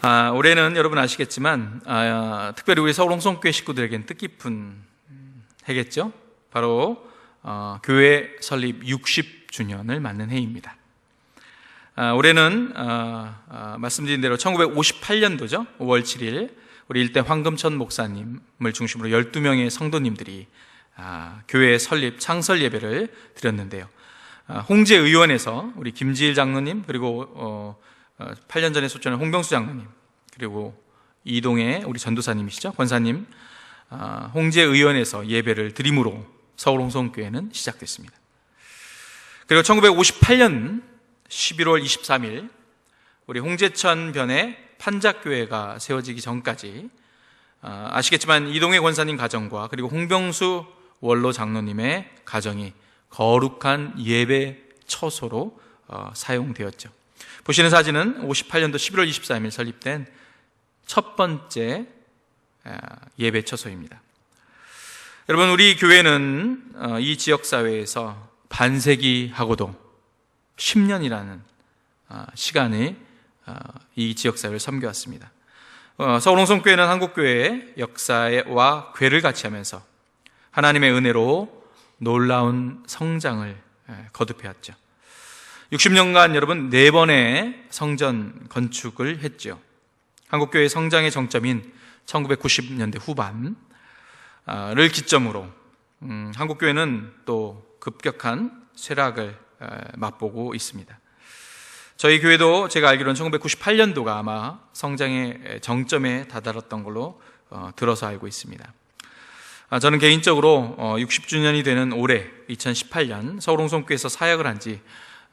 올해는 여러분 아시겠지만 특별히 우리 서울 홍성교회 식구들에겐 뜻깊은 해겠죠. 바로 교회 설립 60주년을 맞는 해입니다. 올해는 말씀드린 대로 1958년도죠. 5월 7일 우리 일대 황금천 목사님을 중심으로 12명의 성도님들이 교회 설립 창설 예배를 드렸는데요. 홍제의원에서 우리 김지일 장로님, 그리고 8년 전에 소천한 홍병수 장로님, 그리고 이동의 우리 전도사님이시죠, 권사님, 홍제의원에서 예배를 드림으로 서울 홍성교회는 시작됐습니다. 그리고 1958년 11월 23일 우리 홍제천 변에 판작교회가 세워지기 전까지 아시겠지만 이동의 권사님 가정과 그리고 홍병수 원로 장로님의 가정이 거룩한 예배 처소로 사용되었죠. 보시는 사진은 58년도 11월 23일 설립된 첫 번째 예배 처소입니다. 여러분, 우리 교회는 이 지역사회에서 반세기하고도 10년이라는 시간을 이 지역사회를 섬겨왔습니다. 서울 홍성교회는 한국교회의 역사와 궤를 같이 하면서 하나님의 은혜로 놀라운 성장을 거듭해왔죠. 60년간 여러분 4번의 성전 건축을 했죠. 한국교회의 성장의 정점인 1990년대 후반을 기점으로 한국교회는 또 급격한 쇠락을 맛보고 있습니다. 저희 교회도 제가 알기로는 1998년도가 아마 성장의 정점에 다다랐던 걸로 들어서 알고 있습니다. 저는 개인적으로 60주년이 되는 올해 2018년 서울 홍성교회에서 사역을 한 지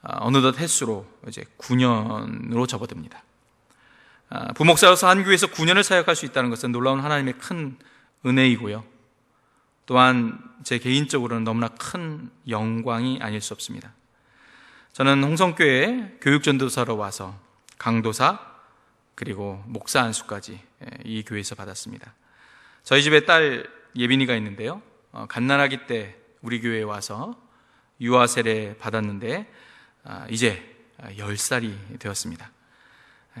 어느덧 횟수로 이제 9년으로 접어듭니다. 부목사로서 한 교회에서 9년을 사역할 수 있다는 것은 놀라운 하나님의 큰 은혜이고요. 또한 제 개인적으로는 너무나 큰 영광이 아닐 수 없습니다. 저는 홍성교회 교육전도사로 와서 강도사 그리고 목사 안수까지 이 교회에서 받았습니다. 저희 집에 딸 예빈이가 있는데요. 갓난아기 때 우리 교회에 와서 유아 세례 받았는데 이제 10살이 되었습니다.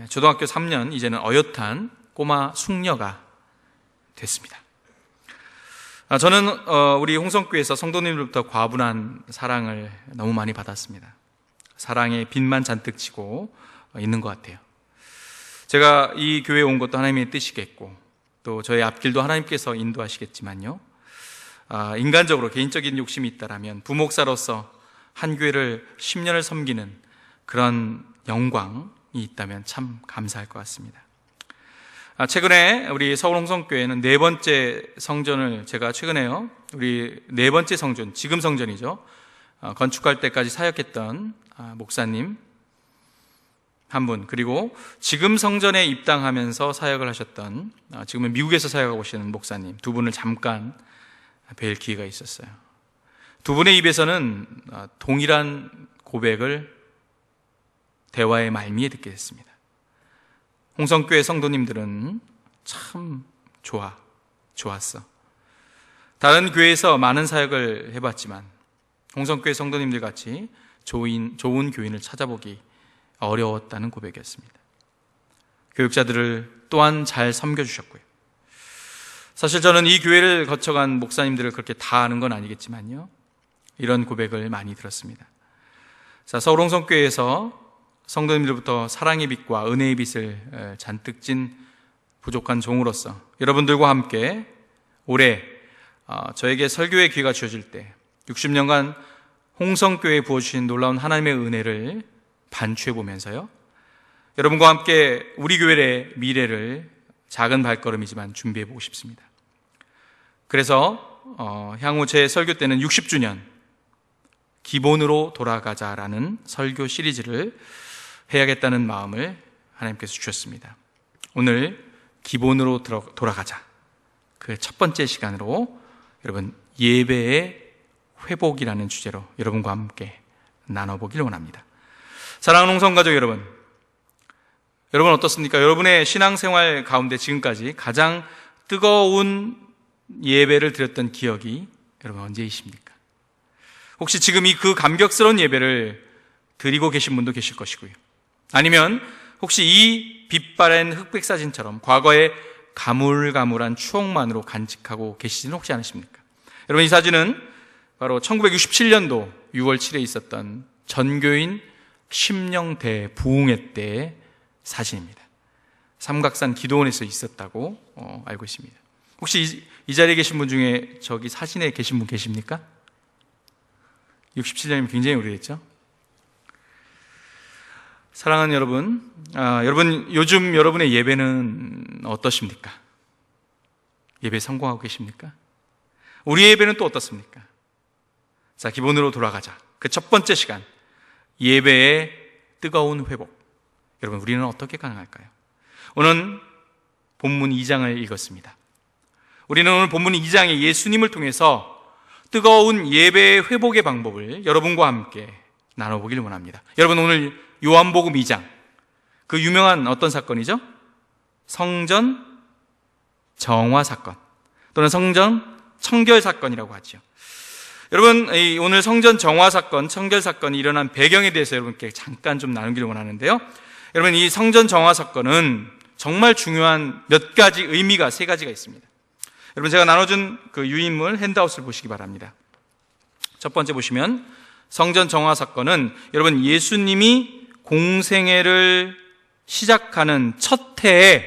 초등학교 3년, 이제는 어엿한 꼬마 숙녀가 됐습니다. 저는 우리 홍성교회에서 성도님들부터 과분한 사랑을 너무 많이 받았습니다. 사랑의 빚만 잔뜩 지고 있는 것 같아요. 제가 이 교회에 온 것도 하나님의 뜻이겠고 또 저의 앞길도 하나님께서 인도하시겠지만요, 인간적으로 개인적인 욕심이 있다라면 부목사로서 한 교회를 10년을 섬기는 그런 영광이 있다면 참 감사할 것 같습니다. 최근에 우리 서울 홍성교회는 4번째 성전을 제가 최근에요, 우리 4번째 성전, 지금 성전이죠, 건축할 때까지 사역했던 목사님 한 분, 그리고 지금 성전에 입당하면서 사역을 하셨던 지금은 미국에서 사역하고 계시는 목사님 두 분을 잠깐 뵐 기회가 있었어요. 두 분의 입에서는 동일한 고백을 대화의 말미에 듣게 됐습니다. 홍성교회 성도님들은 참 좋았어. 다른 교회에서 많은 사역을 해봤지만 홍성교회 성도님들 같이 좋은 교인을 찾아보기 어려웠다는 고백이었습니다. 교육자들을 또한 잘 섬겨주셨고요. 사실 저는 이 교회를 거쳐간 목사님들을 그렇게 다 아는 건 아니겠지만요, 이런 고백을 많이 들었습니다. 서울 홍성교회에서 성도님들부터 사랑의 빛과 은혜의 빛을 잔뜩 진 부족한 종으로서 여러분들과 함께 올해 저에게 설교의 기회가 주어질 때 60년간 홍성교회에 부어주신 놀라운 하나님의 은혜를 반추해보면서요, 여러분과 함께 우리 교회의 미래를 작은 발걸음이지만 준비해보고 싶습니다. 그래서 향후 제 설교 때는 60주년 기본으로 돌아가자라는 설교 시리즈를 해야겠다는 마음을 하나님께서 주셨습니다. 오늘 기본으로 돌아가자, 그 첫 번째 시간으로 여러분 예배의 회복이라는 주제로 여러분과 함께 나눠보길 원합니다. 사랑하는 홍성가족 여러분 어떻습니까? 여러분의 신앙생활 가운데 지금까지 가장 뜨거운 예배를 드렸던 기억이 여러분 언제이십니까? 혹시 지금 그 감격스러운 예배를 드리고 계신 분도 계실 것이고요, 아니면 혹시 이 빛바랜 흑백 사진처럼 과거의 가물가물한 추억만으로 간직하고 계시지는 혹시 않으십니까? 여러분, 이 사진은 바로 1967년도 6월 7일에 있었던 전교인 심령대 부흥회 때의 사진입니다. 삼각산 기도원에서 있었다고 알고 있습니다. 혹시 이 자리에 계신 분 중에 저기 사진에 계신 분 계십니까? 67년이면 굉장히 오래됐죠? 사랑하는 여러분, 여러분 요즘 여러분의 예배는 어떠십니까? 예배 성공하고 계십니까? 우리 예배는 또 어떻습니까? 자, 기본으로 돌아가자. 그 첫 번째 시간, 예배의 뜨거운 회복. 여러분, 우리는 어떻게 가능할까요? 오늘 본문 2장을 읽었습니다. 우리는 오늘 본문 2장에 예수님을 통해서 뜨거운 예배의 회복의 방법을 여러분과 함께 나눠보기를 원합니다. 여러분, 오늘 요한복음 2장, 그 유명한 어떤 사건이죠? 성전 정화 사건, 또는 성전 청결 사건이라고 하죠. 여러분, 오늘 성전 정화 사건, 청결 사건이 일어난 배경에 대해서 여러분께 잠깐 좀 나누기를 원하는데요. 여러분, 이 성전 정화 사건은 정말 중요한 몇 가지 의미가, 세 가지가 있습니다. 여러분, 제가 나눠준 그 유인물 핸드아웃을 보시기 바랍니다. 첫 번째 보시면, 성전 정화 사건은 여러분 예수님이 공생애를 시작하는 첫 해에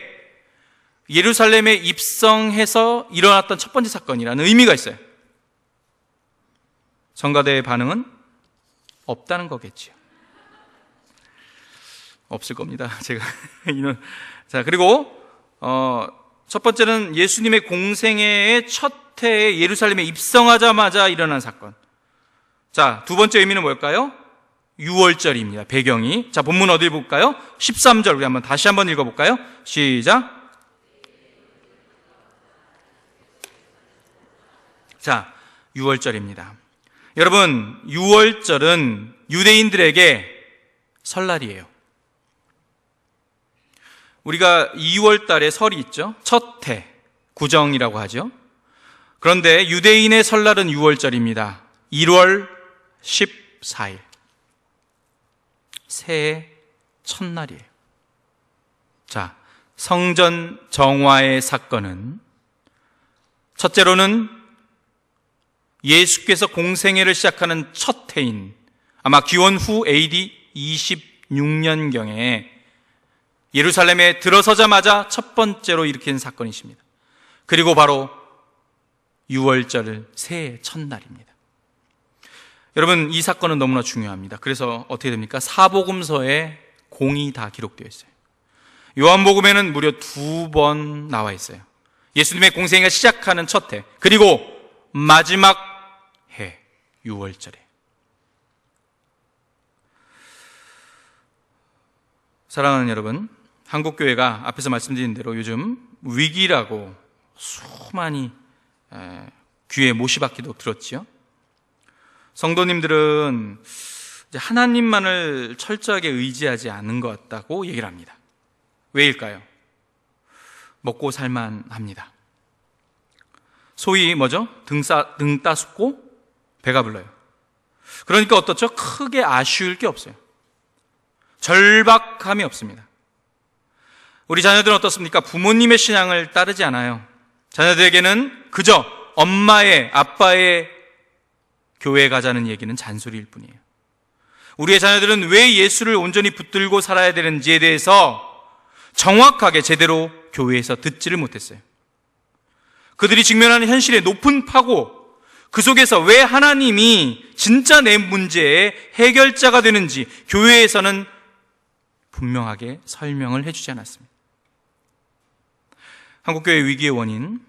예루살렘에 입성해서 일어났던 첫 번째 사건이라는 의미가 있어요. 성가대의 반응은 없다는 거겠죠. 없을 겁니다. 제가 자, 그리고 첫 번째는 예수님의 공생애의 첫 해에 예루살렘에 입성하자마자 일어난 사건. 자, 두 번째 의미는 뭘까요? 유월절입니다. 배경이. 자, 본문 어딜 볼까요? 13절 우리 다시 한번 읽어볼까요? 시작. 자, 유월절입니다. 여러분, 유월절은 유대인들에게 설날이에요. 우리가 2월 달에 설이 있죠. 첫 해, 구정이라고 하죠. 그런데 유대인의 설날은 유월절입니다. 1월 14일. 새해 첫날이에요. 자, 성전 정화의 사건은 첫째로는 예수께서 공생애를 시작하는 첫 해인 아마 기원 후 AD 26년경에 예루살렘에 들어서자마자 첫 번째로 일으킨 사건이십니다. 그리고 바로 유월절 새해 첫날입니다. 여러분, 이 사건은 너무나 중요합니다. 그래서 어떻게 됩니까? 사복음서에 공이 다 기록되어 있어요. 요한복음에는 무려 2번 나와 있어요. 예수님의 공생애가 시작하는 첫 해, 그리고 마지막 해, 유월절에. 사랑하는 여러분, 한국교회가 앞에서 말씀드린 대로 요즘 위기라고 수많이 귀에 못이 박히도록 들었지요. 성도님들은 이제 하나님만을 철저하게 의지하지 않은 것 같다고 얘기를 합니다. 왜일까요? 먹고 살만합니다. 소위 뭐죠? 등 따숩고 배가 불러요. 그러니까 어떻죠? 크게 아쉬울 게 없어요. 절박함이 없습니다. 우리 자녀들은 어떻습니까? 부모님의 신앙을 따르지 않아요. 자녀들에게는 그저 엄마의, 아빠의 교회 가자는 얘기는 잔소리일 뿐이에요. 우리의 자녀들은 왜 예수를 온전히 붙들고 살아야 되는지에 대해서 정확하게 제대로 교회에서 듣지를 못했어요. 그들이 직면하는 현실의 높은 파고, 그 속에서 왜 하나님이 진짜 내 문제의 해결자가 되는지 교회에서는 분명하게 설명을 해주지 않았습니다. 한국교회 위기의 원인,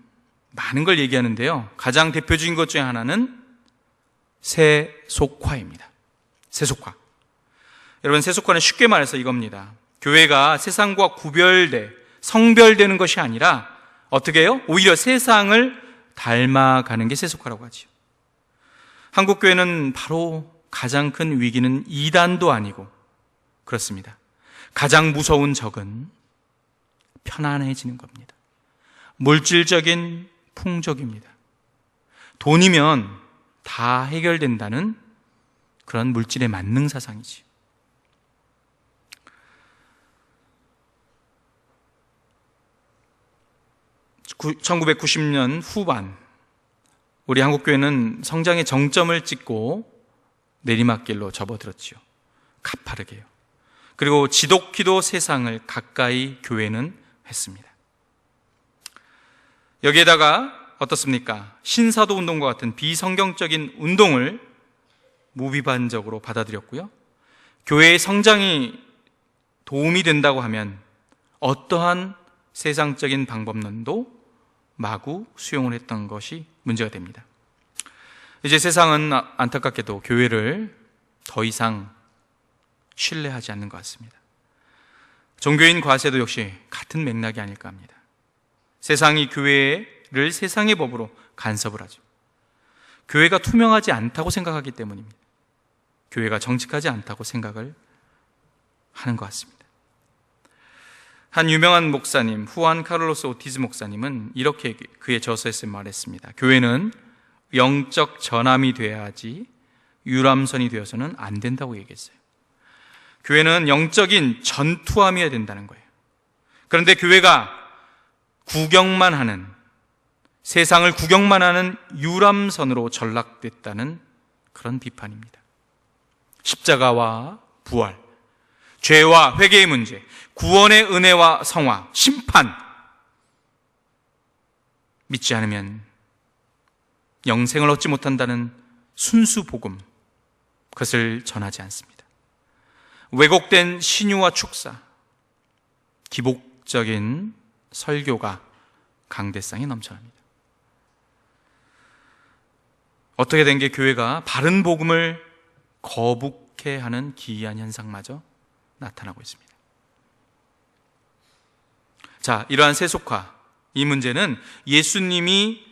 많은 걸 얘기하는데요. 가장 대표적인 것 중에 하나는 세속화입니다. 세속화. 여러분, 세속화는 쉽게 말해서 이겁니다. 교회가 세상과 성별되는 것이 아니라 어떻게 해요? 오히려 세상을 닮아가는 게 세속화라고 하죠. 한국교회는 바로 가장 큰 위기는 이단도 아니고 그렇습니다. 가장 무서운 적은 편안해지는 겁니다. 물질적인 풍족입니다. 돈이면 다 해결된다는 그런 물질의 만능 사상이지. 1990년 후반 우리 한국교회는 성장의 정점을 찍고 내리막길로 접어들었지요. 가파르게요. 그리고 지독히도 세상을 가까이 교회는 했습니다. 여기에다가 어떻습니까? 신사도 운동과 같은 비성경적인 운동을 무비판적으로 받아들였고요. 교회의 성장이 도움이 된다고 하면 어떠한 세상적인 방법론도 마구 수용을 했던 것이 문제가 됩니다. 이제 세상은 안타깝게도 교회를 더 이상 신뢰하지 않는 것 같습니다. 종교인 과세도 역시 같은 맥락이 아닐까 합니다. 세상이 교회를 세상의 법으로 간섭을 하죠. 교회가 투명하지 않다고 생각하기 때문입니다. 교회가 정직하지 않다고 생각을 하는 것 같습니다. 한 유명한 목사님, 후안 카를로스 오티즈 목사님은 이렇게 그의 저서에서 말했습니다. 교회는 영적 전함이 돼야 하지 유람선이 되어서는 안 된다고 얘기했어요. 교회는 영적인 전투함이어야 된다는 거예요. 그런데 교회가 구경만 하는, 세상을 구경만 하는 유람선으로 전락됐다는 그런 비판입니다. 십자가와 부활, 죄와 회개의 문제, 구원의 은혜와 성화, 심판, 믿지 않으면 영생을 얻지 못한다는 순수 복음, 그것을 전하지 않습니다. 왜곡된 신유와 축사, 기복적인 설교가 강대상에 넘쳐납니다. 어떻게 된 게 교회가 바른 복음을 거북해하는 기이한 현상마저 나타나고 있습니다. 자, 이러한 세속화, 이 문제는 예수님이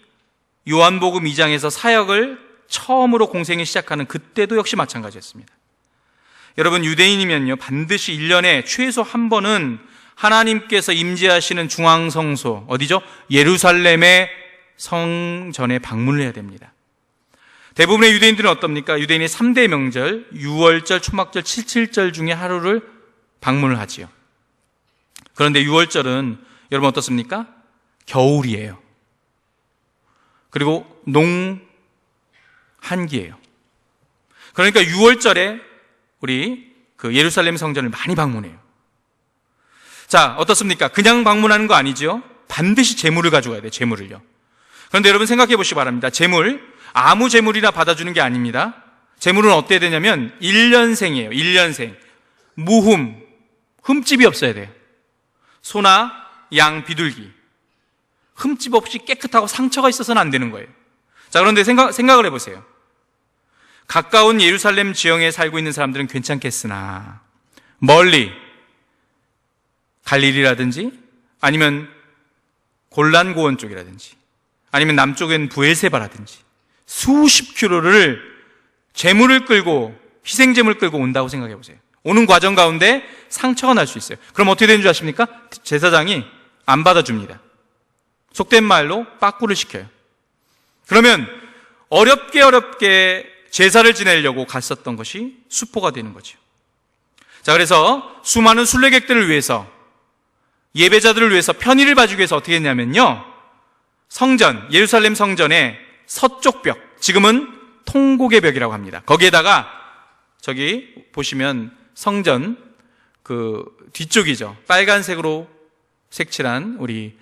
요한복음 2장에서 사역을 처음으로 공생에 시작하는 그때도 역시 마찬가지였습니다. 여러분, 유대인이면요 반드시 1년에 최소 한 번은 하나님께서 임재하시는 중앙성소, 어디죠? 예루살렘의 성전에 방문을 해야 됩니다. 대부분의 유대인들은 어떻습니까? 유대인의 3대 명절, 유월절, 초막절, 칠칠절 중에 하루를 방문을 하지요. 그런데 유월절은 여러분 어떻습니까? 겨울이에요. 그리고 농한기예요. 그러니까 유월절에 우리 그 예루살렘 성전을 많이 방문해요. 자, 어떻습니까? 그냥 방문하는 거 아니죠? 반드시 제물을 가져가야 돼요. 제물을요. 그런데 여러분 생각해 보시기 바랍니다. 제물, 아무 제물이나 받아주는 게 아닙니다. 제물은 어때야 되냐면 1년생이에요. 1년생. 무흠, 흠집이 없어야 돼요. 소나 양, 비둘기. 흠집 없이 깨끗하고 상처가 있어서는 안 되는 거예요. 자, 그런데 생각을 해보세요. 가까운 예루살렘 지형에 살고 있는 사람들은 괜찮겠으나 멀리 갈릴리라든지 아니면 골란고원 쪽이라든지 아니면 남쪽엔 부엘세바라든지 수십 킬로를 제물을 끌고 희생제물을 끌고 온다고 생각해 보세요. 오는 과정 가운데 상처가 날 수 있어요. 그럼 어떻게 되는 줄 아십니까? 제사장이 안 받아줍니다. 속된 말로 빠꾸를 시켜요. 그러면 어렵게 제사를 지내려고 갔었던 것이 수포가 되는 거죠. 자, 그래서 수많은 순례객들을 위해서, 예배자들을 위해서, 편의를 봐주기 위해서 어떻게 했냐면요, 성전, 예루살렘 성전의 서쪽 벽, 지금은 통곡의 벽이라고 합니다. 거기에다가 저기 보시면 성전 그 뒤쪽이죠, 빨간색으로 색칠한 우리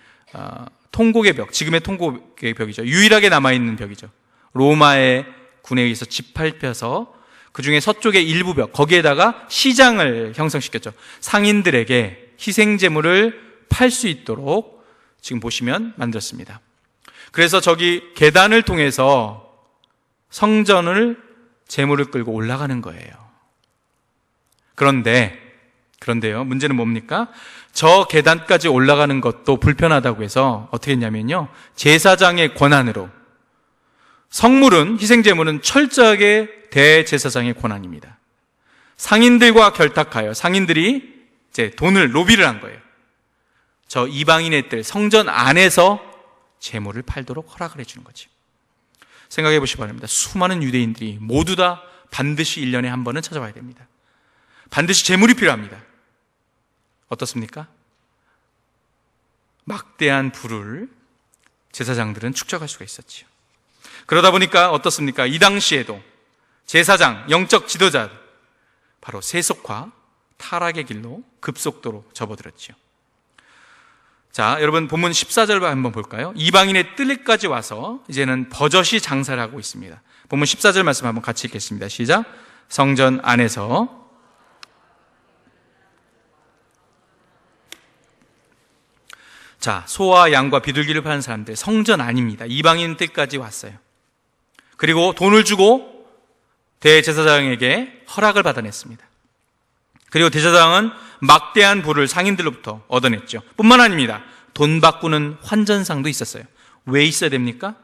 통곡의 벽, 지금의 통곡의 벽이죠. 유일하게 남아있는 벽이죠. 로마의 군에 의해서 짓밟혀서 그 중에 서쪽의 일부 벽, 거기에다가 시장을 형성시켰죠. 상인들에게 희생제물을 팔 수 있도록 지금 보시면 만들었습니다. 그래서 저기 계단을 통해서 성전을 제물을 끌고 올라가는 거예요. 그런데요, 문제는 뭡니까? 저 계단까지 올라가는 것도 불편하다고 해서 어떻게 했냐면요, 제사장의 권한으로, 성물은, 희생제물은 철저하게 대제사장의 권한입니다. 상인들과 결탁하여 상인들이 이제 돈을 로비를 한 거예요. 저 이방인의 뜰, 성전 안에서 제물을 팔도록 허락을 해주는 거죠. 생각해 보시기 바랍니다. 수많은 유대인들이 모두 다 반드시 1년에 한 번은 찾아와야 됩니다. 반드시 제물이 필요합니다. 어떻습니까? 막대한 부를 제사장들은 축적할 수가 있었지요. 그러다 보니까 어떻습니까? 이 당시에도 제사장, 영적 지도자 바로 세속화, 타락의 길로 급속도로 접어들었지요. 자, 여러분 본문 14절 한번 볼까요? 이방인의 뜰까지 와서 이제는 버젓이 장사를 하고 있습니다. 본문 14절 말씀 한번 같이 읽겠습니다. 시작. 성전 안에서 자, 소와 양과 비둘기를 파는 사람들, 성전 아닙니다. 이방인 뜰까지 왔어요. 그리고 돈을 주고 대제사장에게 허락을 받아냈습니다. 그리고 대제사장은 막대한 부를 상인들로부터 얻어냈죠. 뿐만 아닙니다. 돈 바꾸는 환전상도 있었어요. 왜 있어야 됩니까?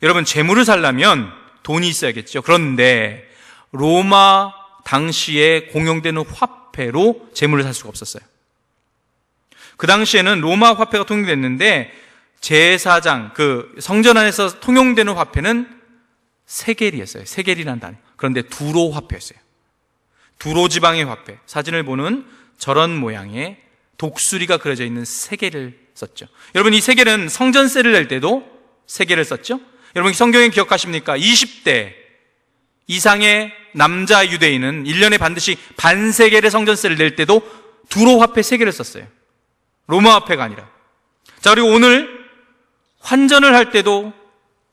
여러분, 재물을 살려면 돈이 있어야겠죠. 그런데 로마 당시에 공용되는 화폐로 재물을 살 수가 없었어요. 그 당시에는 로마 화폐가 통용됐는데 제사장, 그 성전 안에서 통용되는 화폐는 세겔이었어요. 세겔이라는 단위. 그런데 두로 화폐였어요. 두로 지방의 화폐. 사진을 보는 저런 모양의 독수리가 그려져 있는 세겔을 썼죠. 여러분, 이 세겔은 성전세를 낼 때도 세겔을 썼죠. 여러분, 성경에 기억하십니까? 20대 이상의 남자 유대인은 1년에 반드시 반세겔의 성전세를 낼 때도 두로 화폐 세겔을 썼어요. 로마 화폐가 아니라. 자, 그리고 오늘 환전을 할 때도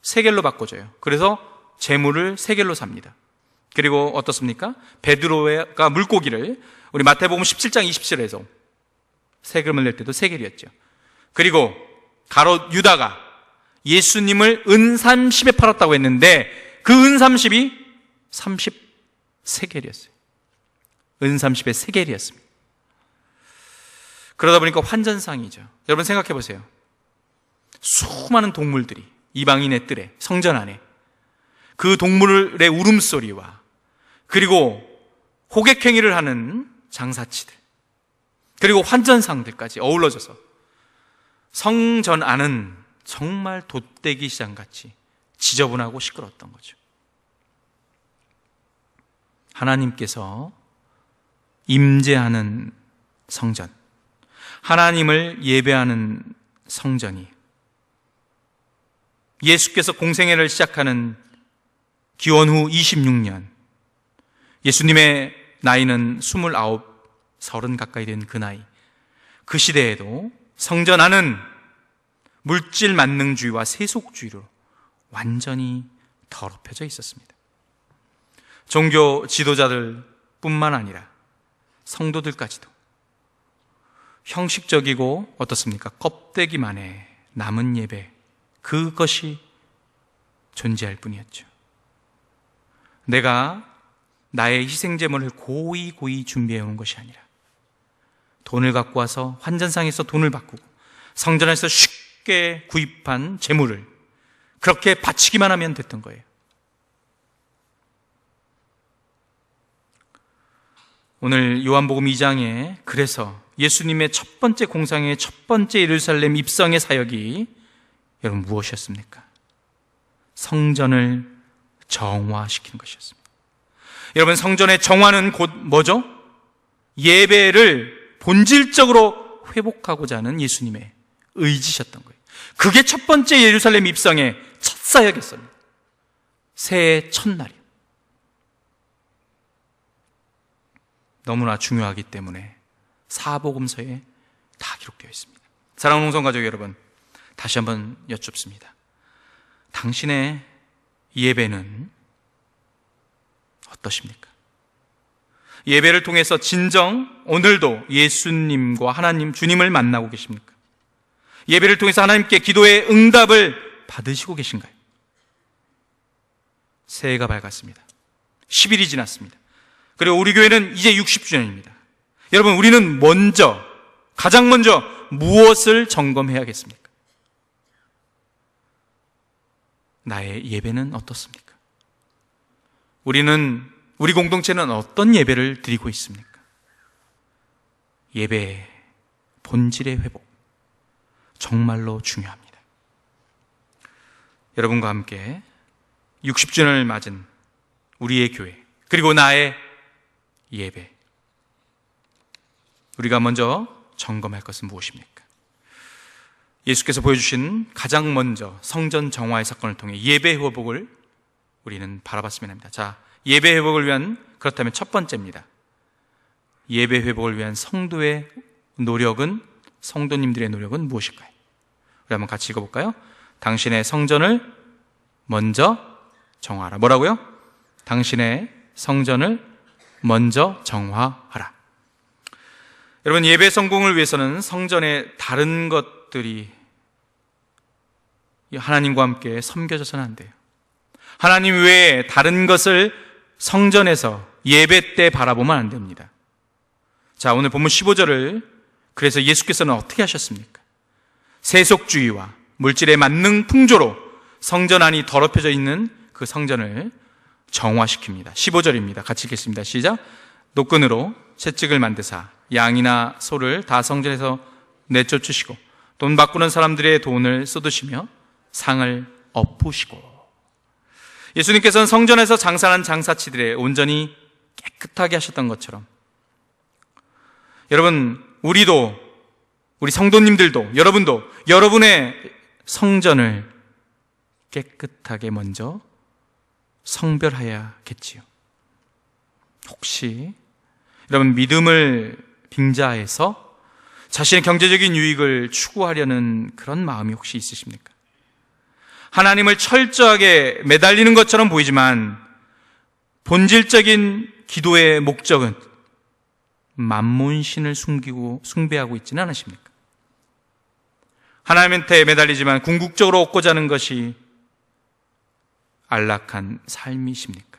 세겔로 바꿔줘요. 그래서 재물을 세겔로 삽니다. 그리고 어떻습니까? 베드로가 물고기를 우리 마태복음 17장 27절에서 세금을 낼 때도 세겔이었죠. 그리고 가롯 유다가 예수님을 은 30에 팔았다고 했는데 그 은 30이 30세겔이었어요. 은 30의 세겔이었습니다. 그러다 보니까 환전상이죠. 여러분 생각해 보세요. 수많은 동물들이 이방인의 뜰에, 성전 안에 그 동물의 울음소리와 그리고 호객행위를 하는 장사치들 그리고 환전상들까지 어우러져서 성전 안은 정말 돛대기 시장같이 지저분하고 시끄러웠던 거죠. 하나님께서 임재하는 성전, 하나님을 예배하는 성전이 예수께서 공생애를 시작하는 기원 후 26년, 예수님의 나이는 29, 30 가까이 된 그 나이, 그 시대에도 성전 안은 물질 만능주의와 세속주의로 완전히 더럽혀져 있었습니다. 종교 지도자들 뿐만 아니라 성도들까지도 형식적이고 어떻습니까? 껍데기만의 남은 예배, 그것이 존재할 뿐이었죠. 내가 나의 희생제물을 고이 준비해 온 것이 아니라 돈을 갖고 와서 환전상에서 돈을 바꾸고 성전에서 쉽게 구입한 제물을 그렇게 바치기만 하면 됐던 거예요. 오늘 요한복음 2장에 그래서 예수님의 첫 번째 공상의 첫 번째 예루살렘 입성의 사역이 여러분 무엇이었습니까? 성전을 정화시키는 것이었습니다. 여러분, 성전의 정화는 곧 뭐죠? 예배를 본질적으로 회복하고자 하는 예수님의 의지셨던 거예요. 그게 첫 번째 예루살렘 입성의 첫 사역이었습니다. 새해 첫날이요. 너무나 중요하기 때문에 사복음서에 다 기록되어 있습니다. 사랑하는 홍성가족 여러분, 다시 한번 여쭙습니다. 당신의 예배는 어떠십니까? 예배를 통해서 진정 오늘도 예수님과 하나님, 주님을 만나고 계십니까? 예배를 통해서 하나님께 기도의 응답을 받으시고 계신가요? 새해가 밝았습니다. 10일이 지났습니다. 그리고 우리 교회는 이제 60주년입니다. 여러분, 우리는 가장 먼저 무엇을 점검해야겠습니까? 나의 예배는 어떻습니까? 우리 공동체는 어떤 예배를 드리고 있습니까? 예배의 본질의 회복, 정말로 중요합니다. 여러분과 함께 60주년을 맞은 우리의 교회, 그리고 나의 예배, 우리가 먼저 점검할 것은 무엇입니까? 예수께서 보여주신 가장 먼저 성전 정화의 사건을 통해 예배 회복을 우리는 바라봤으면 합니다. 자, 예배 회복을 위한, 그렇다면 첫 번째입니다. 예배 회복을 위한 성도의 노력은, 성도님들의 노력은 무엇일까요? 우리 한번 같이 읽어볼까요? 당신의 성전을 먼저 정화하라. 뭐라고요? 당신의 성전을 먼저 정화하라. 여러분, 예배 성공을 위해서는 성전의 다른 것들이 하나님과 함께 섬겨져서는 안 돼요. 하나님 외에 다른 것을 성전에서 예배 때 바라보면 안 됩니다. 자, 오늘 본문 15절을 그래서 예수께서는 어떻게 하셨습니까? 세속주의와 물질의 만능 풍조로 성전 안이 더럽혀져 있는 그 성전을 정화시킵니다. 15절입니다. 같이 읽겠습니다. 시작. 노끈으로 채찍을 만드사 양이나 소를 다 성전에서 내쫓으시고 돈 바꾸는 사람들의 돈을 쏟으시며 상을 엎으시고. 예수님께서는 성전에서 장사하는 장사치들의 온전히 깨끗하게 하셨던 것처럼 여러분, 우리도, 우리 성도님들도, 여러분도 여러분의 성전을 깨끗하게 먼저 성별해야겠지요. 혹시 여러분, 믿음을 빙자해서 자신의 경제적인 유익을 추구하려는 그런 마음이 혹시 있으십니까? 하나님을 철저하게 매달리는 것처럼 보이지만 본질적인 기도의 목적은 만몬신을 숨기고 숭배하고 있지는 않으십니까? 하나님한테 매달리지만 궁극적으로 얻고자 하는 것이 안락한 삶이십니까?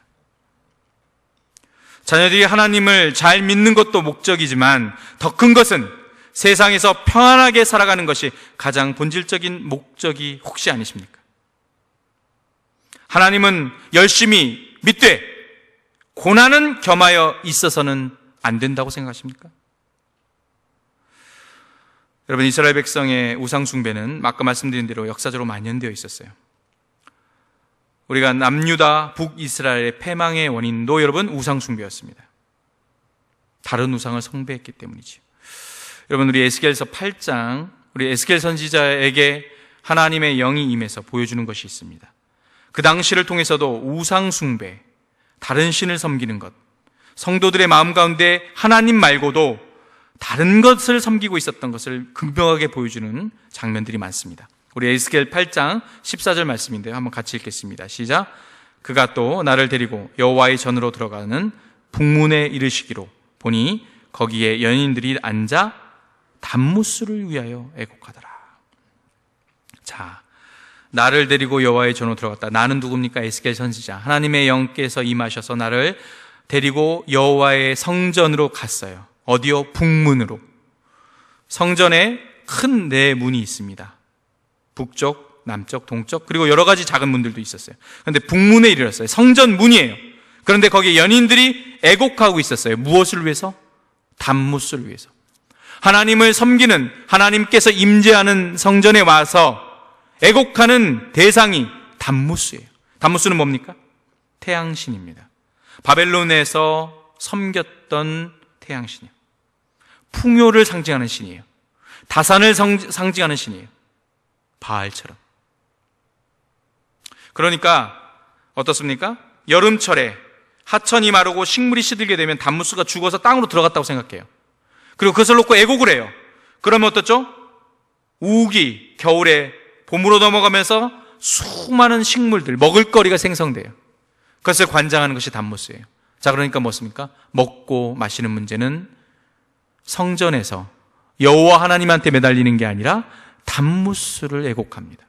자녀들이 하나님을 잘 믿는 것도 목적이지만 더 큰 것은 세상에서 평안하게 살아가는 것이 가장 본질적인 목적이 혹시 아니십니까? 하나님은 열심히 믿되 고난은 겸하여 있어서는 안 된다고 생각하십니까? 여러분, 이스라엘 백성의 우상숭배는 아까 말씀드린 대로 역사적으로 만연되어 있었어요. 우리가 남유다 북이스라엘의 패망의 원인도 여러분 우상숭배였습니다. 다른 우상을 숭배했기 때문이죠. 여러분, 우리 에스겔서 8장, 우리 에스겔 선지자에게 하나님의 영이 임해서 보여주는 것이 있습니다. 그 당시를 통해서도 우상숭배, 다른 신을 섬기는 것, 성도들의 마음 가운데 하나님 말고도 다른 것을 섬기고 있었던 것을 극명하게 보여주는 장면들이 많습니다. 우리 에스겔 8장 14절 말씀인데요, 한번 같이 읽겠습니다. 시작. 그가 또 나를 데리고 여호와의 전으로 들어가는 북문에 이르시기로 보니 거기에 연인들이 앉아 단무스를 위하여 애곡하더라. 자, 나를 데리고 여호와의 전으로 들어갔다. 나는 누굽니까? 에스겔 선지자. 하나님의 영께서 임하셔서 나를 데리고 여호와의 성전으로 갔어요. 어디요? 북문으로. 성전에 큰 네 문이 있습니다. 북쪽, 남쪽, 동쪽, 그리고 여러 가지 작은 문들도 있었어요. 그런데 북문에 이르렀어요. 성전 문이에요. 그런데 거기에 연인들이 애곡하고 있었어요. 무엇을 위해서? 단무스를 위해서. 하나님을 섬기는, 하나님께서 임재하는 성전에 와서 애곡하는 대상이 단무스예요. 단무스는 뭡니까? 태양신입니다. 바벨론에서 섬겼던 태양신이에요. 풍요를 상징하는 신이에요. 다산을 상징하는 신이에요. 바알처럼. 그러니까 어떻습니까? 여름철에 하천이 마르고 식물이 시들게 되면 단무스가 죽어서 땅으로 들어갔다고 생각해요. 그리고 그것을 놓고 애곡을 해요. 그러면 어떻죠? 우기, 겨울에 봄으로 넘어가면서 수많은 식물들, 먹을거리가 생성돼요. 그것을 관장하는 것이 단무스예요. 자, 그러니까 뭐습니까? 먹고 마시는 문제는 성전에서 여호와 하나님한테 매달리는 게 아니라 단무스를 애곡합니다.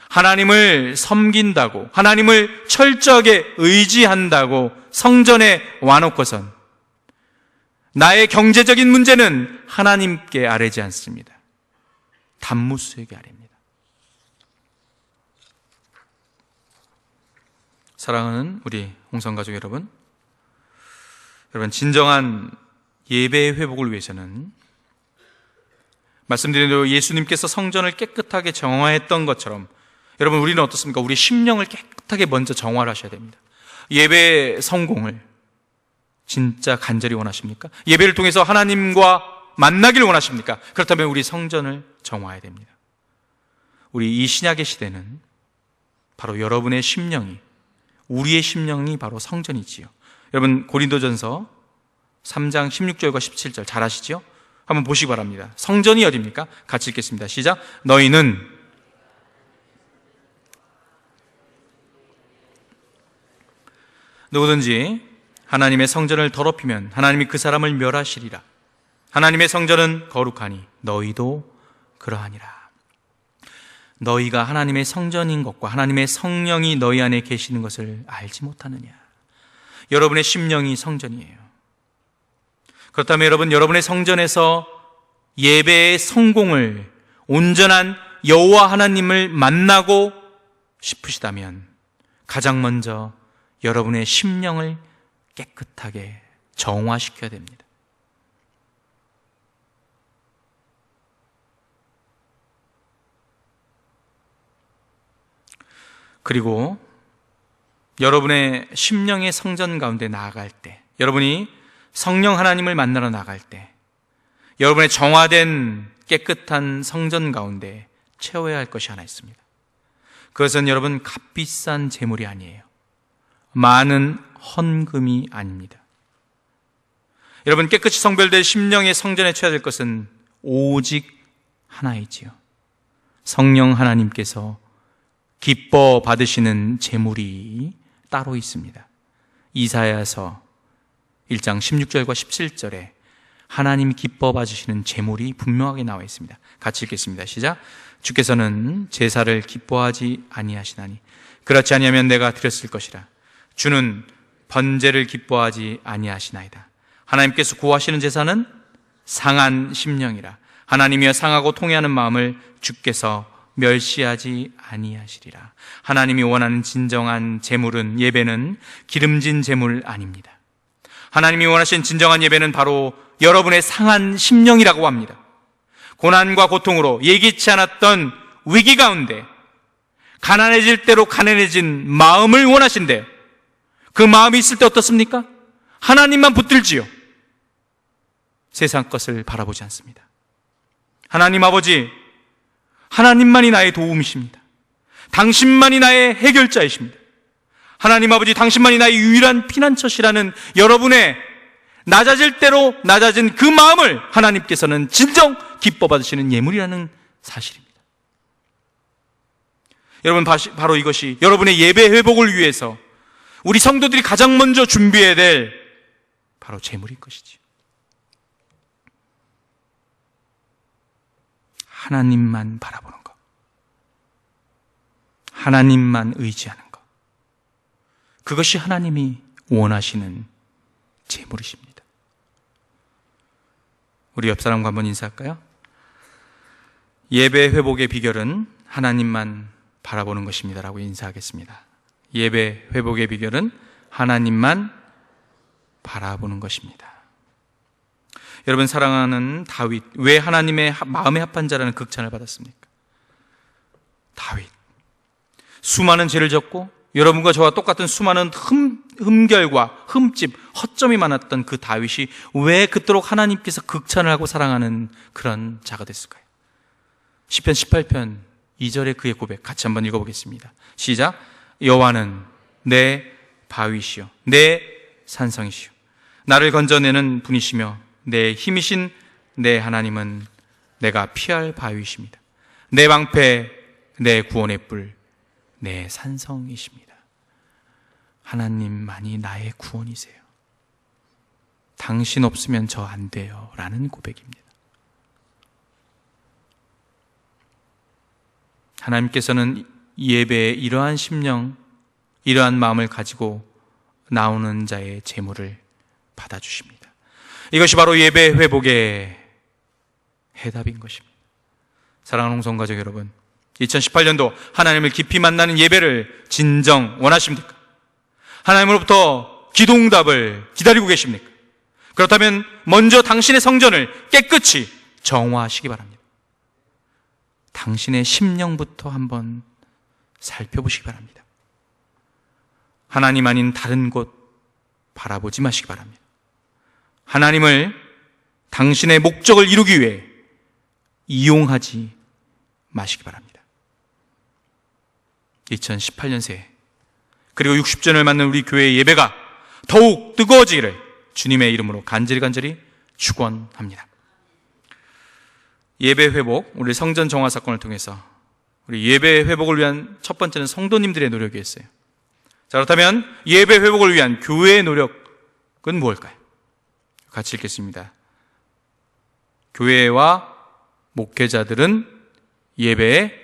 하나님을 섬긴다고, 하나님을 철저하게 의지한다고 성전에 와놓고선 나의 경제적인 문제는 하나님께 아뢰지 않습니다. 단무스에게 아뢰입니다. 사랑하는 우리 홍성가족 여러분, 진정한 예배의 회복을 위해서는 말씀드린 대로 예수님께서 성전을 깨끗하게 정화했던 것처럼 여러분, 우리는 어떻습니까? 우리 심령을 깨끗하게 먼저 정화를 하셔야 됩니다. 예배의 성공을 진짜 간절히 원하십니까? 예배를 통해서 하나님과 만나길 원하십니까? 그렇다면 우리 성전을 정화해야 됩니다. 우리 이 신약의 시대는 바로 여러분의 심령이, 우리의 심령이 바로 성전이지요. 여러분 고린도전서 3장 16절과 17절 잘 아시죠? 한번 보시기 바랍니다. 성전이 어디입니까? 같이 읽겠습니다. 시작. 너희는 누구든지 하나님의 성전을 더럽히면 하나님이 그 사람을 멸하시리라. 하나님의 성전은 거룩하니 너희도 그러하니라. 너희가 하나님의 성전인 것과 하나님의 성령이 너희 안에 계시는 것을 알지 못하느냐. 여러분의 심령이 성전이에요. 그렇다면 여러분, 여러분의 성전에서 예배의 성공을, 온전한 여호와 하나님을 만나고 싶으시다면 가장 먼저 여러분의 심령을 깨끗하게 정화시켜야 됩니다. 그리고 여러분의 심령의 성전 가운데 나아갈 때, 여러분이 성령 하나님을 만나러 나갈 때, 여러분의 정화된 깨끗한 성전 가운데 채워야 할 것이 하나 있습니다. 그것은 여러분 값비싼 재물이 아니에요. 많은 헌금이 아닙니다. 여러분 깨끗이 성별된 심령의 성전에 채워야 될 것은 오직 하나이지요. 성령 하나님께서 기뻐 받으시는 재물이 따로 있습니다. 이사야서 1장 16절과 17절에 하나님이 기뻐 받으시는 재물이 분명하게 나와 있습니다. 같이 읽겠습니다. 시작. 주께서는 제사를 기뻐하지 아니하시나니 그렇지 아니하면 내가 드렸을 것이라. 주는 번제를 기뻐하지 아니하시나이다. 하나님께서 구하시는 제사는 상한 심령이라. 하나님이여 상하고 통회하는 마음을 주께서 멸시하지 아니하시리라. 하나님이 원하는 진정한 제물은, 예배는 기름진 제물 아닙니다. 하나님이 원하신 진정한 예배는 바로 여러분의 상한 심령이라고 합니다. 고난과 고통으로 예기치 않았던 위기 가운데 가난해질 대로 가난해진 마음을 원하신대요. 그 마음이 있을 때 어떻습니까? 하나님만 붙들지요. 세상 것을 바라보지 않습니다. 하나님 아버지, 하나님만이 나의 도움이십니다. 당신만이 나의 해결자이십니다. 하나님 아버지, 당신만이 나의 유일한 피난처시라는 여러분의 낮아질 대로 낮아진 그 마음을 하나님께서는 진정 기뻐 받으시는 예물이라는 사실입니다. 여러분, 바로 이것이 여러분의 예배 회복을 위해서 우리 성도들이 가장 먼저 준비해야 될 바로 재물인 것이지요. 하나님만 바라보는 것, 하나님만 의지하는 것, 그것이 하나님이 원하시는 재물이십니다. 우리 옆 사람과 한번 인사할까요? 예배 회복의 비결은 하나님만 바라보는 것입니다 라고 인사하겠습니다. 예배 회복의 비결은 하나님만 바라보는 것입니다. 여러분, 사랑하는 다윗, 왜 하나님의 마음에 합한 자라는 극찬을 받았습니까? 다윗, 수많은 죄를 졌고 여러분과 저와 똑같은 수많은 흠결과 흠집, 허점이 많았던 그 다윗이 왜 그토록 하나님께서 극찬을 하고 사랑하는 그런 자가 됐을까요? 시편 18편 2절의 그의 고백 같이 한번 읽어보겠습니다. 시작. 여호와는 내 바위시요 내 산성이시요 나를 건져내는 분이시며 내 힘이신 내 하나님은 내가 피할 바위이십니다. 내 방패, 내 구원의 뿔, 내 산성이십니다. 하나님만이 나의 구원이세요. 당신 없으면 저 안 돼요 라는 고백입니다. 하나님께서는 예배에 이러한 심령, 이러한 마음을 가지고 나오는 자의 제물을 받아주십니다. 이것이 바로 예배 회복의 해답인 것입니다. 사랑하는 홍성가족 여러분, 2018년도 하나님을 깊이 만나는 예배를 진정 원하십니까? 하나님으로부터 기도응답을 기다리고 계십니까? 그렇다면 먼저 당신의 성전을 깨끗이 정화하시기 바랍니다. 당신의 심령부터 한번 살펴보시기 바랍니다. 하나님 아닌 다른 곳 바라보지 마시기 바랍니다. 하나님을 당신의 목적을 이루기 위해 이용하지 마시기 바랍니다. 2018년 새해 그리고 60주년을 맞는 우리 교회의 예배가 더욱 뜨거워지기를 주님의 이름으로 간절히 축원합니다. 예배 회복, 우리 성전 정화 사건을 통해서 우리 예배 회복을 위한 첫 번째는 성도님들의 노력이었어요. 자, 그렇다면 예배 회복을 위한 교회의 노력은 무엇일까요? 같이 읽겠습니다. 교회와 목회자들은 예배에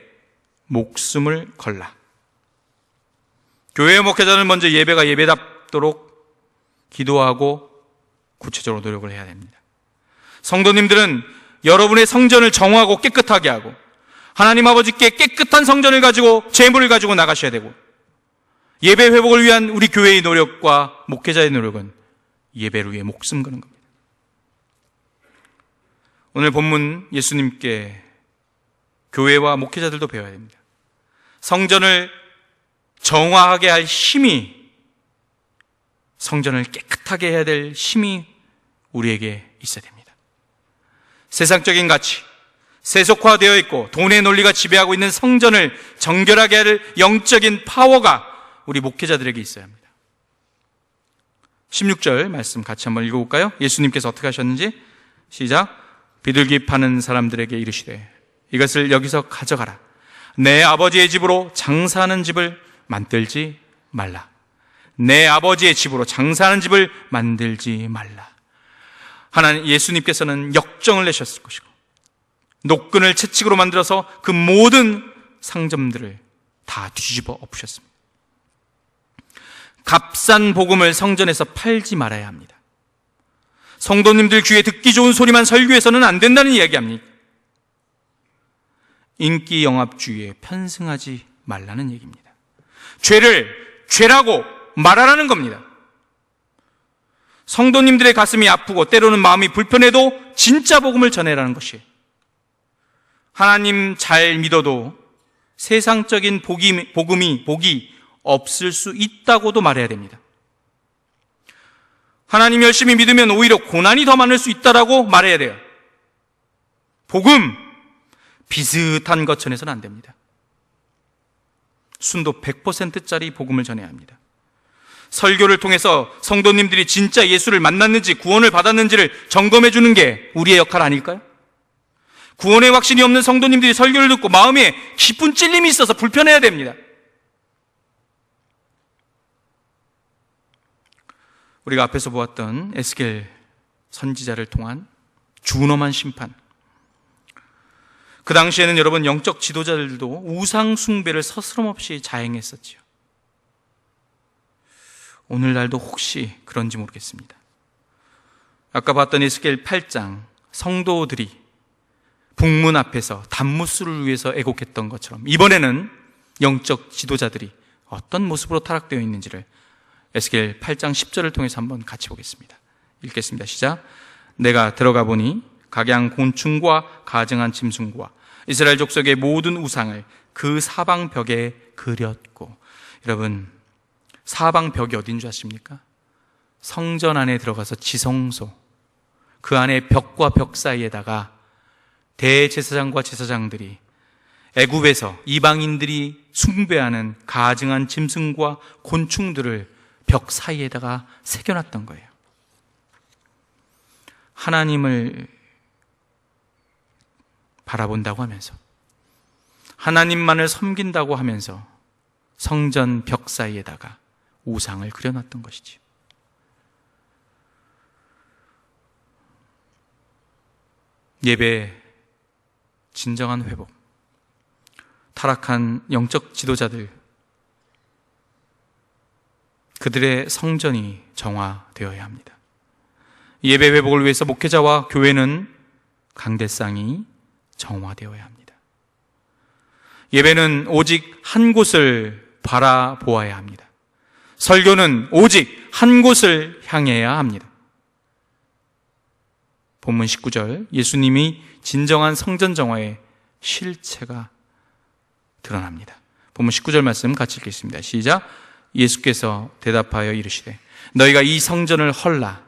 목숨을 걸라. 교회의 목회자는 먼저 예배가 예배답도록 기도하고 구체적으로 노력을 해야 됩니다. 성도님들은 여러분의 성전을 정화하고 깨끗하게 하고 하나님 아버지께 깨끗한 성전을 가지고 제물을 가지고 나가셔야 되고, 예배 회복을 위한 우리 교회의 노력과 목회자의 노력은 예배를 위해 목숨 거는 겁니다. 오늘 본문 예수님께 교회와 목회자들도 배워야 됩니다. 성전을 정화하게 할 힘이, 성전을 깨끗하게 해야 될 힘이 우리에게 있어야 됩니다. 세상적인 가치, 세속화되어 있고 돈의 논리가 지배하고 있는 성전을 정결하게 할 영적인 파워가 우리 목회자들에게 있어야 합니다. 16절 말씀 같이 한번 읽어볼까요? 예수님께서 어떻게 하셨는지 시작. 비둘기 파는 사람들에게 이르시되 이것을 여기서 가져가라. 내 아버지의 집으로 장사하는 집을 만들지 말라. 내 아버지의 집으로 장사하는 집을 만들지 말라. 하나님 예수님께서는 역정을 내셨을 것이고 노끈을 채찍으로 만들어서 그 모든 상점들을 다 뒤집어 엎으셨습니다. 값싼 복음을 성전에서 팔지 말아야 합니다. 성도님들 귀에 듣기 좋은 소리만 설교해서는 안 된다는 이야기합니다. 인기 영합주의에 편승하지 말라는 얘기입니다. 죄를 죄라고 말하라는 겁니다. 성도님들의 가슴이 아프고 때로는 마음이 불편해도 진짜 복음을 전해라는 것이에요. 하나님 잘 믿어도 세상적인 복이 없을 수 있다고도 말해야 됩니다. 하나님 열심히 믿으면 오히려 고난이 더 많을 수 있다라고 말해야 돼요. 복음 비슷한 것 전해서는 안 됩니다. 순도 100%짜리 복음을 전해야 합니다. 설교를 통해서 성도님들이 진짜 예수를 만났는지 구원을 받았는지를 점검해 주는 게 우리의 역할 아닐까요? 구원의 확신이 없는 성도님들이 설교를 듣고 마음에 깊은 찔림이 있어서 불편해야 됩니다. 우리가 앞에서 보았던 에스겔 선지자를 통한 준엄한 심판, 그 당시에는 여러분 영적 지도자들도 우상 숭배를 서스럼없이 자행했었지요. 오늘날도 혹시 그런지 모르겠습니다. 아까 봤던 에스겔 8장 성도들이 북문 앞에서 단무스를 위해서 애곡했던 것처럼 이번에는 영적 지도자들이 어떤 모습으로 타락되어 있는지를 에스겔 8장 10절을 통해서 한번 같이 보겠습니다. 읽겠습니다. 시작. 내가 들어가 보니 각양 곤충과 가증한 짐승과 이스라엘 족속의 모든 우상을 그 사방벽에 그렸고, 여러분 사방벽이 어딘 줄 아십니까? 성전 안에 들어가서 지성소, 그 안에 벽과 벽 사이에다가 대제사장과 제사장들이 애굽에서 이방인들이 숭배하는 가증한 짐승과 곤충들을 벽 사이에다가 새겨놨던 거예요. 하나님을 바라본다고 하면서, 하나님만을 섬긴다고 하면서 성전 벽 사이에다가 우상을 그려놨던 것이지. 예배의 진정한 회복, 타락한 영적 지도자들, 그들의 성전이 정화되어야 합니다. 예배 회복을 위해서 목회자와 교회는 강대상이 정화되어야 합니다. 예배는 오직 한 곳을 바라보아야 합니다. 설교는 오직 한 곳을 향해야 합니다. 본문 19절, 예수님이 진정한 성전 정화의 실체가 드러납니다. 본문 19절 말씀 같이 읽겠습니다. 시작. 예수께서 대답하여 이르시되 너희가 이 성전을 헐라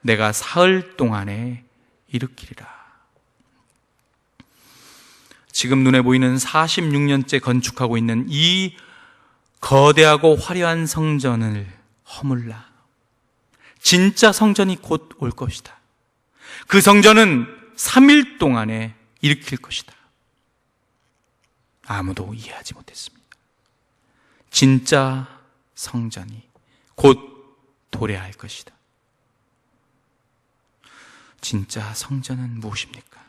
내가 사흘 동안에 일으키리라. 지금 눈에 보이는 46년째 건축하고 있는 이 거대하고 화려한 성전을 허물라. 진짜 성전이 곧 올 것이다. 그 성전은 3일 동안에 일으킬 것이다. 아무도 이해하지 못했습니다. 진짜 성전이 곧 도래할 것이다. 진짜 성전은 무엇입니까?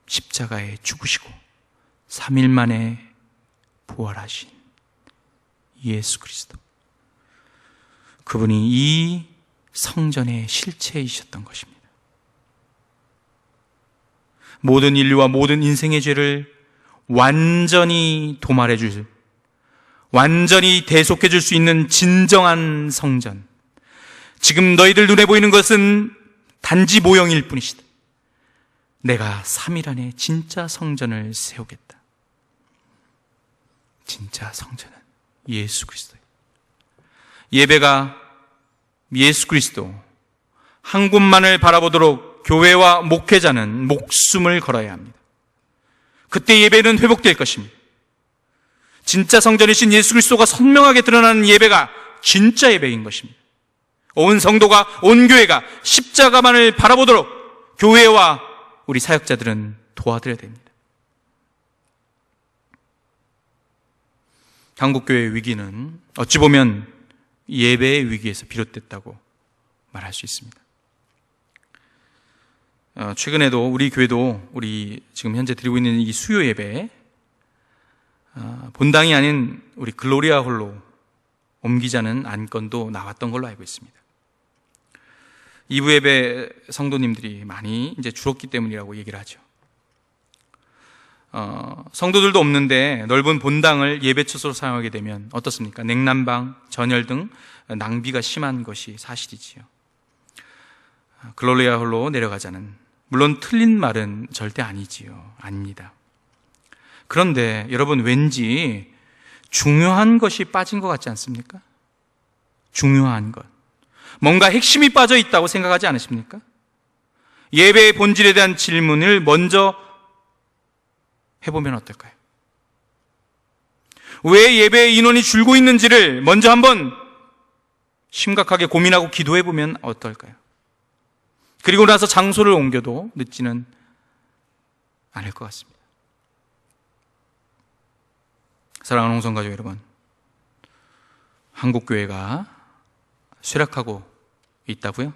십자가에 죽으시고 3일 만에 부활하신 예수 그리스도. 그분이 이 성전의 실체이셨던 것입니다. 모든 인류와 모든 인생의 죄를 완전히 도말해 줄, 완전히 대속해 줄 수 있는 진정한 성전. 지금 너희들 눈에 보이는 것은 단지 모형일 뿐이시다. 내가 3일 안에 진짜 성전을 세우겠다. 진짜 성전은 예수 그리스도예요. 예배가 예수 그리스도 한 곳만을 바라보도록 교회와 목회자는 목숨을 걸어야 합니다. 그때 예배는 회복될 것입니다. 진짜 성전이신 예수 그리스도가 선명하게 드러나는 예배가 진짜 예배인 것입니다. 온 성도가, 온 교회가 십자가만을 바라보도록 교회와 우리 사역자들은 도와드려야 됩니다. 한국교회의 위기는 어찌 보면 예배의 위기에서 비롯됐다고 말할 수 있습니다. 최근에도 우리 교회도 우리 지금 현재 드리고 있는 이 수요 예배 본당이 아닌 우리 글로리아 홀로 옮기자는 안건도 나왔던 걸로 알고 있습니다. 2부 예배 성도님들이 많이 이제 줄었기 때문이라고 얘기를 하죠. 성도들도 없는데 넓은 본당을 예배처소로 사용하게 되면 어떻습니까? 냉난방, 전열 등 낭비가 심한 것이 사실이지요. 글로리아 홀로 내려가자는, 물론 틀린 말은 절대 아니지요. 아닙니다. 그런데 여러분, 왠지 중요한 것이 빠진 것 같지 않습니까? 중요한 것, 뭔가 핵심이 빠져 있다고 생각하지 않으십니까? 예배의 본질에 대한 질문을 먼저 해보면 어떨까요? 왜 예배의 인원이 줄고 있는지를 먼저 한번 심각하게 고민하고 기도해보면 어떨까요? 그리고 나서 장소를 옮겨도 늦지는 않을 것 같습니다. 사랑하는 홍성가족 여러분, 한국교회가 쇠락하고 있다고요?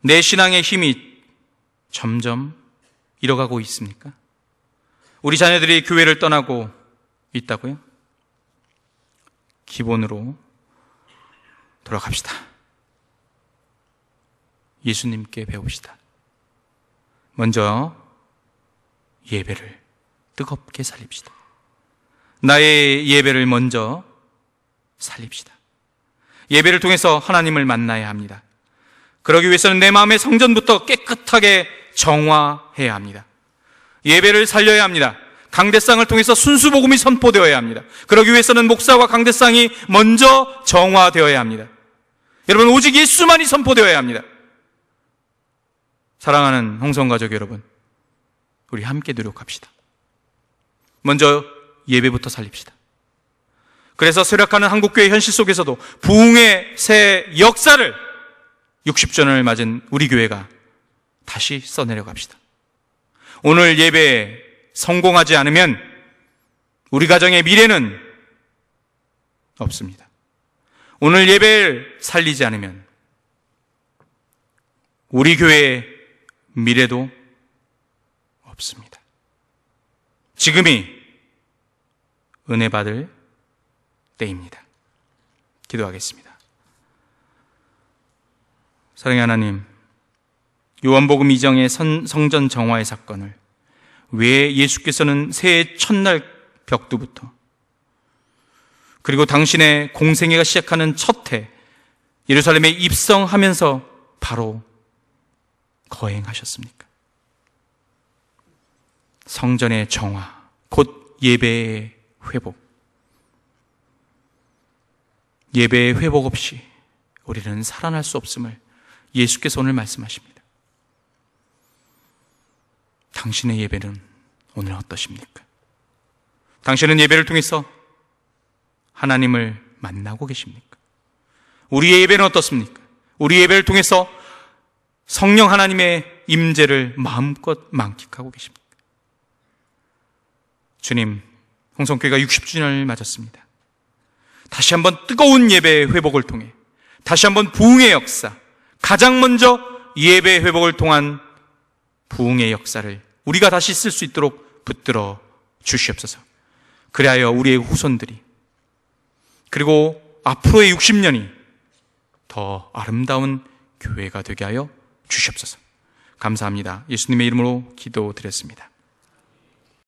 내 신앙의 힘이 점점 잃어가고 있습니까? 우리 자녀들이 교회를 떠나고 있다고요? 기본으로 돌아갑시다. 예수님께 배웁시다. 먼저 예배를 뜨겁게 살립시다. 나의 예배를 먼저 살립시다. 예배를 통해서 하나님을 만나야 합니다. 그러기 위해서는 내 마음의 성전부터 깨끗하게 정화해야 합니다. 예배를 살려야 합니다. 강대상을 통해서 순수복음이 선포되어야 합니다. 그러기 위해서는 목사와 강대상이 먼저 정화되어야 합니다. 여러분, 오직 예수만이 선포되어야 합니다. 사랑하는 홍성가족 여러분, 우리 함께 노력합시다. 먼저 예배부터 살립시다. 그래서 쇠락하는 한국교회 현실 속에서도 부흥의 새 역사를 60주년을 맞은 우리 교회가 다시 써내려 갑시다. 오늘 예배에 성공하지 않으면 우리 가정의 미래는 없습니다. 오늘 예배를 살리지 않으면 우리 교회의 미래도 없습니다. 지금이 은혜 받을 때입니다. 기도하겠습니다. 사랑의 하나님, 요한복음 2장의 성전 정화의 사건을 왜 예수께서는 새해 첫날 벽두부터 그리고 당신의 공생애가 시작하는 첫 해 예루살렘에 입성하면서 바로 거행하셨습니까? 성전의 정화, 곧 예배의 회복. 예배의 회복 없이 우리는 살아날 수 없음을 예수께서 오늘 말씀하십니다. 당신의 예배는 오늘 어떠십니까? 당신은 예배를 통해서 하나님을 만나고 계십니까? 우리의 예배는 어떻습니까? 우리 예배를 통해서 성령 하나님의 임재를 마음껏 만끽하고 계십니까? 주님, 홍성교회가 60주년을 맞았습니다. 다시 한번 뜨거운 예배의 회복을 통해 다시 한번 부흥의 역사, 가장 먼저 예배 회복을 통한 부흥의 역사를 우리가 다시 쓸 수 있도록 붙들어 주시옵소서. 그리하여 우리의 후손들이, 그리고 앞으로의 60년이 더 아름다운 교회가 되게 하여 주시옵소서. 감사합니다. 예수님의 이름으로 기도드렸습니다.